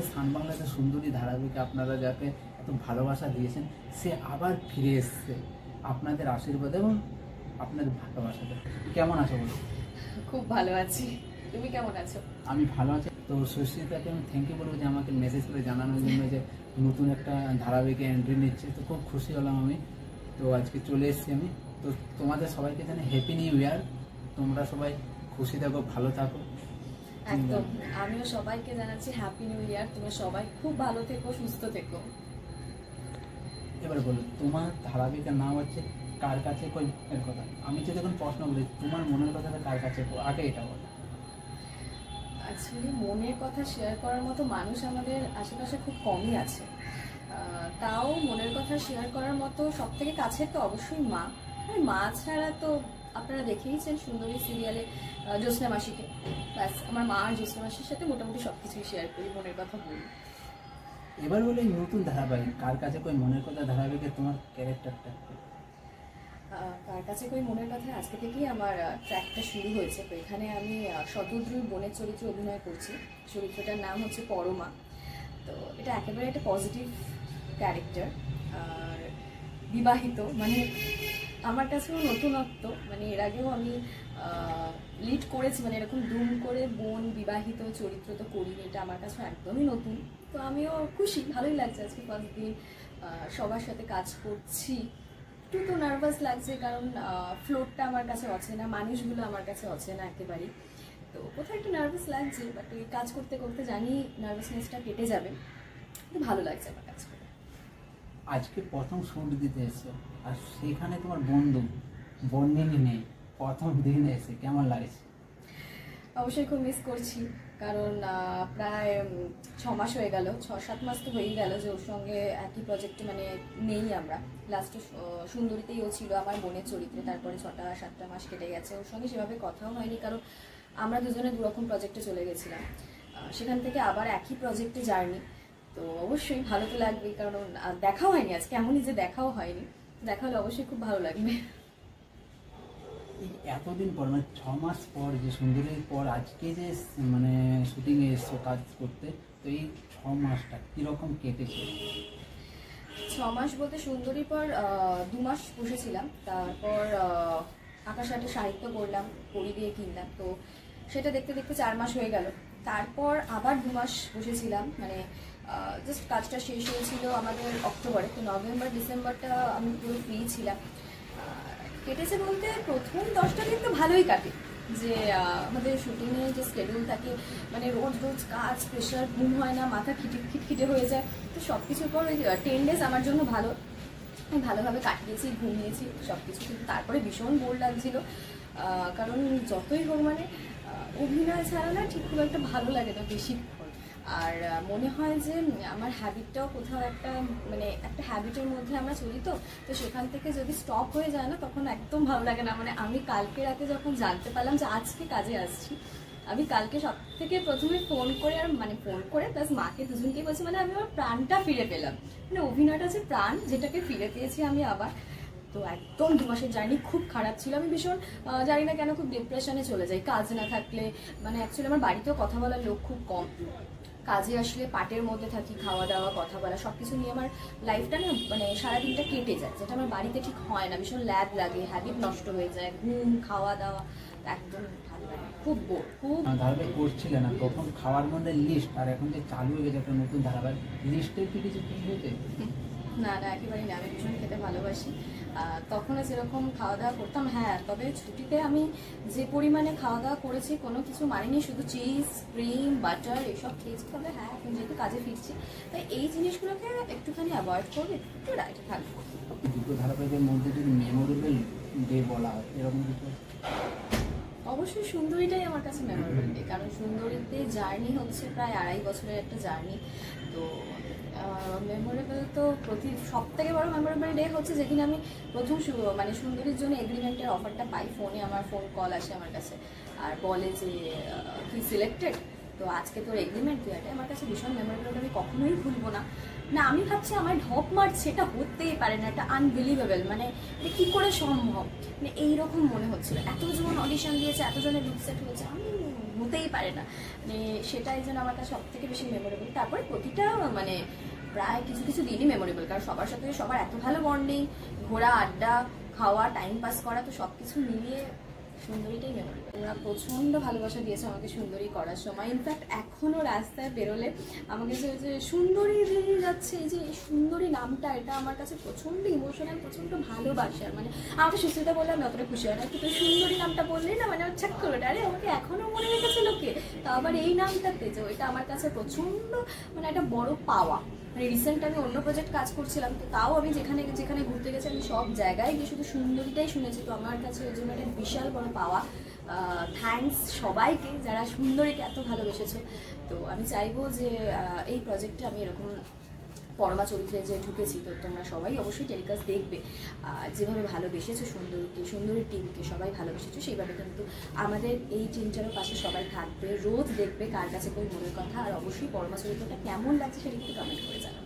সান বাংলাতে সুন্দরী ধারাবাহিকে আপনারা যাকে এত ভালোবাসা দিয়েছেন, সে আবার ফিরে এসছে আপনাদের আশীর্বাদ এবং আপনাদের ভালোবাসাতে। কেমন আছো বলো? খুব ভালো আছি, তুমি কেমন আছো? আমি ভালো আছি। তো সুস্মিতাকে আমি থ্যাংক ইউ বলবো যে আমাকে মেসেজ করে জানানোর জন্য যে নতুন একটা ধারাবাহিকে এন্ট্রি নিচ্ছে। তো খুব খুশি হলাম আমি। তো আজকে চলে এসেছি আমি। তো তোমাদের সবাইকে জানাই হ্যাপি নিউ ইয়ার। তোমরা সবাই খুশি থাকো, ভালো থাকো। একদম, আমিও সবাইকে জানাচ্ছি হ্যাপি নিউ ইয়ার। তোমরা সবাই খুব ভালো থেকো, সুস্থ থেকো। এবার বলো, তোমার ধারাবাহিকের নাম হচ্ছে কার কাছে কই এর কথা। আমি যদি এখন প্রশ্ন বলি তোমার মনের কথাটা কার কাছে, আগে এটা বলো। অ্যাকচুয়ালি মনের কথা শেয়ার করার মতো মানুষ আমাদের আশেপাশে খুব কমই আছে। তাও মনের কথা শেয়ার করার মতো সব থেকে কাছের তো অবশ্যই মা। আর মা ছাড়া তো আপনারা দেখেইছেন সুন্দরী সিরিয়ালে জ্যোৎস্না মাসিকে। ব্যাস, আমার মা আর জ্যোৎস্না মাসির সাথে মোটামুটি সব কিছুই শেয়ার করি, মনের কথা বলি। এবার বলে এই নতুন ধারাবাহিক কার কাছে কই মনের কথা ধারাবাহিকে তোমার ক্যারেক্টারটা। কার কাছে কই মনের কথা আজকে থেকেই আমার ট্র্যাকটা শুরু হয়েছে। তো এখানে আমি শতদ্রুর বোনের চরিত্রে অভিনয় করছি। চরিত্রটার নাম হচ্ছে পরমা। তো এটা একেবারে একটা পজিটিভ ক্যারেক্টার। আর বিবাহিত, মানে আমার কাছেও নতুনত্ব। মানে এর আগেও আমি লিড করেছি, মানে এরকম দুম করে বোন বিবাহিত চরিত্র তো করিনি, এটা আমার কাছে একদমই নতুন। তো আমিও খুশি, ভালোই লাগছে আজকে ফার্স্ট দিন সবার সাথে কাজ করছি। একটু তো নার্ভাস লাগছে, কারণ ফ্লোরটা আমার কাছে অচেনা, মানুষগুলো আমার কাছে অচেনা একেবারেই। তো কোথাও একটু নার্ভাস লাগছে, বাট এই কাজ করতে করতে জানি নার্ভাসনেসটা কেটে যাবে। কিন্তু ভালো লাগছে আমার কাজ করে। আজকে প্রথম শুট দিতে এসছো আর সেখানে তোমার বন্ধু বন্দিনী নেই, প্রথম দিন এসে কেমন লাগছে? অবশ্যই খুব মিস করছি, কারণ প্রায় 6 মাস হয়ে গেল, 6-7 মাস তো হয়েই গেল যে ওর সঙ্গে একই প্রজেক্টে মানে নেই আমরা। লাস্টে সুন্দরীতেই ও ছিল আমার বোনের চরিত্রে, তারপরে 6-7টা মাস কেটে গেছে, ওর সঙ্গে সেভাবে কথাও হয়নি, কারণ আমরা দুজনে দুরকম প্রজেক্টে চলে গেছিলাম। সেখান থেকে আবার একই প্রজেক্টে জার্নি। তো অবশ্যই ভালো তো লাগবেই, কারণ দেখাও হয়নি আজকে, এমনই যে দেখাও হয়নি। দেখা হলে অবশ্যই খুব ভালো লাগবে। এতদিন পর মানে 6 মাস পর যে সুন্দরীর পর আজকে যে মানে শুটিংয়ে এসছো কাজ করতে, তো এই 6 মাসটা কীরকম কেটেছে? 6 মাস বলতে সুন্দরীর পর 2 মাস বসেছিলাম, তারপর আকাশাটে সাহিত্য করলাম, পড়ি দিয়ে কিনলাম। তো সেটা দেখতে দেখতে 4 মাস হয়ে গেল। তারপর আবার 2 মাস বসেছিলাম, মানে জাস্ট কাজটা শেষ হয়েছিল আমাদের অক্টোবরে। তো নভেম্বর ডিসেম্বরটা আমি পুরো ফ্রি ছিলাম। কেটেছে বলতে প্রথম 10টা দিন তো ভালোই কাটে, যে আমাদের শুটিংয়ে যে স্কেডিউল থাকে, মানে রোজ রোজ কাজ, প্রেশার, ঘুম হয় না, মাথা খিটখিটে হয়ে যায়। তো সব কিছুর পর ওই 10 ডেজ আমার জন্য ভালো, আমি ভালোভাবে কাটিয়েছি, ঘুমিয়েছি সব কিছু। কিন্তু তারপরে ভীষণ বোর লাগছিল, কারণ যতই হোক মানে অভিনয় ছাড়া না ঠিক খুব একটা ভালো লাগে না বেশিক্ষণ। আর মনে হয় যে আমার হ্যাবিটটাও কোথাও একটা, মানে একটা হ্যাবিটের মধ্যে আমরা চলি, তো সেখান থেকে যদি স্টপ হয়ে যায় না, তখন একদম ভালো লাগে না। মানে আমি কালকে রাতে যখন জানতে পারলাম যে আজকে কাজে আসছি, আমি কালকে সব থেকে প্রথমে ফোন করে, আর মানে ফোন করে প্লাস মাকে দুজনকেই বলছি, মানে আমি আমার প্রাণটা ফিরে পেলাম। মানে অভিনয়টা যে প্রাণ, যেটাকে ফিরে পেয়েছি আমি আবার। তো একদম 2 মাসের জার্নি খুব খারাপ ছিল। আমি ভীষণ জানি না কেন খুব ডিপ্রেশনে চলে যাই কাজ না থাকলে। মানে অ্যাকচুয়ালি আমার বাড়িতেও কথা বলার লোক খুব কম, কাজে আসলে পাটের মধ্যে থাকি, খাওয়া দাওয়া, কথা বলা, সব কিছু নিয়ে আমার লাইফটা না মানে সারাদিনটা কেটে যায়, যেটা আমার বাড়িতে ঠিক হয় না। ভীষণ ল্যাদ লাগে, হ্যাবিট নষ্ট হয়ে যায়, ঘুম, খাওয়া দাওয়া একদম ভালো লাগে, খুব বোর। খুব ধারাবাহিক করছিলে না তখন খাওয়ার মধ্যে লিস্ট, আর এখন যে চালু হয়ে গেছে একটা নতুন ধারাবাহিক, লিস্টের কি কিছু ঠিক হয়েছে? না না, একেবারেই না। আমি ভীষণ খেতে ভালোবাসি, তখনও যেরকম খাওয়া দাওয়া করতাম। হ্যাঁ, তবে ছুটিতে আমি যে পরিমাণে খাওয়া দাওয়া করেছি কোনো কিছু মানিনি, শুধু চিজ, ক্রিম, বাটার এসব খেয়েছি। তবে হ্যাঁ, এখন যেহেতু কাজে ফিরছি, তাই এই জিনিসগুলোকে একটুখানি অ্যাভয়েড করবে, একটু ডায়েটে থাকবো। দুটো ধারাবাহিকের মধ্যে যদি মেমোরেবল ডে বলা হয় এরকম কিছু? অবশ্যই সুন্দরীটাই আমার কাছে মেমোরেবল ডে, কারণ সুন্দরীতে জার্নি হচ্ছে প্রায় 2.5 বছরের একটা জার্নি। তো মেমোরেবল তো সব থেকে বড় মেমোরেবল ডে হচ্ছে যেদিন আমি প্রথম মানে সুন্দরীর জন্য এগ্রিমেন্টের অফারটা পাই। ফোনে আমার ফোন কল আসে আমার কাছে আর বলে যে তুই সিলেক্টেড, তো আজকে তোর এগ্রিমেন্ট। তুই এটা আমার কাছে ভীষণ মেমোরেবল, আমি কখনোই ভুলবো না। না, আমি ভাবছি আমার ঢপ মারছে, এটা হতেই পারে না, এটা আনবিলিভেবল, মানে এটা কী করে সম্ভব, মানে এইরকম মনে হচ্ছিল। এতজন অডিশন দিয়েছে, এতজনের লিপ সেট হয়েছে, আমি হতেই পারে না, মানে সেটাই যেন আমার কাছে সব থেকে বেশি মেমোরেবল। তারপরে প্রতিটা মানে প্রায় কিছু কিছু দিনই মেমোরেবল, কারণ সবার সাথে সবার এত ভালো বন্ডিং, ঘোরা, আড্ডা, খাওয়া, টাইম পাস করা, তো সব কিছু মিলিয়ে সুন্দরীটাই মেমোরেবল। ওরা প্রচণ্ড ভালোবাসা দিয়েছে আমাকে সুন্দরী করার সময়। ইনফ্যাক্ট এখনও রাস্তায় বেরোলে আমাকে যে সুন্দরী বেরিয়ে যাচ্ছে, এই যে এই সুন্দরী নামটা, এটা আমার কাছে প্রচণ্ড ইমোশনাল, প্রচণ্ড ভালোবাসার। মানে আমাকে সুস্মিতা বললে আমি অতটা খুশি হয় না, কিন্তু সুন্দরী নামটা বললেই না মানে ঠিক করে, আরে আমাকে এখনও মনে রেখেছে লোকে, তা আবার এই নামটাতে, যে ওইটা আমার কাছে প্রচণ্ড মানে একটা বড় পাওয়া। মানে রিসেন্ট আমি অন্য প্রজেক্ট কাজ করছিলাম, তো তাও আমি যেখানে যেখানে ঘুরতে গেছি আমি সব জায়গায় গিয়ে শুধু সুন্দরীটাই শুনেছি, তো আমার কাছে ওই জন্য একটা বিশাল বড় পাওয়া। থ্যাঙ্কস সবাইকে যারা সুন্দরীকে এত ভালোবেসেছো। তো আমি চাইবো যে এই প্রজেক্টে আমি এরকম পরমা চরিত্রে যে ঢুকেছি, তো তোমরা সবাই অবশ্যই টেলিকাস্ট দেখবে। যেভাবে ভালোবেসেছো সুন্দরীকে, সুন্দরীর টিমকে সবাই ভালোবেসেছো, সেইভাবে কিন্তু আমাদের এই টিমটারও পাশে সবাই থাকবে, রোজ দেখবে কার কাছে কোন মনের কথা। আর অবশ্যই পরমা চরিত্রটা কেমন লাগছে সেটা কিন্তু কমেন্ট করে জানাবে।